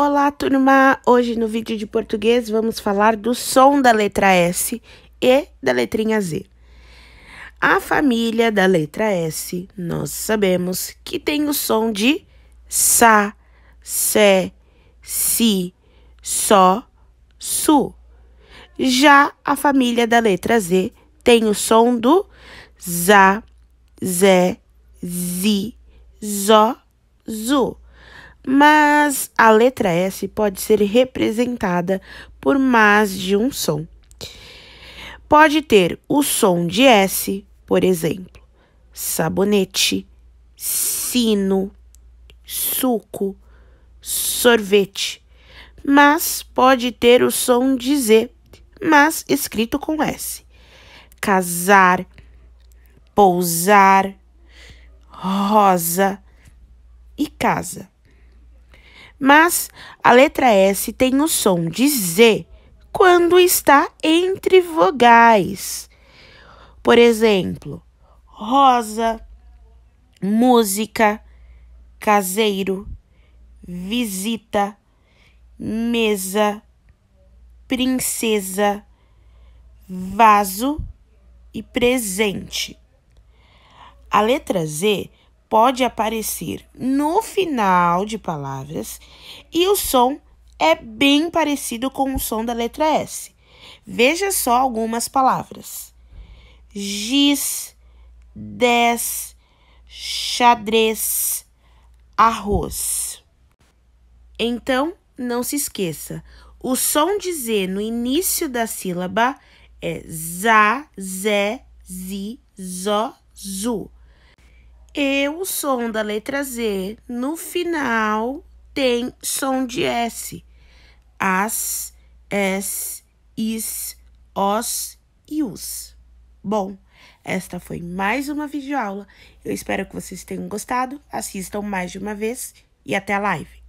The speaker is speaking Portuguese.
Olá, turma! Hoje no vídeo de português vamos falar do som da letra S e da letrinha Z. A família da letra S, nós sabemos que tem o som de Sa, Sé, Si, Só, Su. Já a família da letra Z tem o som do Za, Zé, Zi, Zó, Zu. Mas a letra S pode ser representada por mais de um som. Pode ter o som de S, por exemplo, sabonete, sino, suco, sorvete. Mas pode ter o som de Z, mas escrito com S. Casar, pousar, rosa e casa. Mas a letra S tem o som de Z quando está entre vogais. Por exemplo, rosa, música, caseiro, visita, mesa, princesa, vaso e presente. A letra Z pode aparecer no final de palavras e o som é bem parecido com o som da letra S. Veja só algumas palavras: giz, 10, xadrez, arroz. Então, não se esqueça, o som de Z no início da sílaba é za, zé, zi, zó, zu. E o som da letra Z no final tem som de S. As, es, is, os e us. Bom, esta foi mais uma videoaula. Eu espero que vocês tenham gostado. Assistam mais de uma vez e até a live.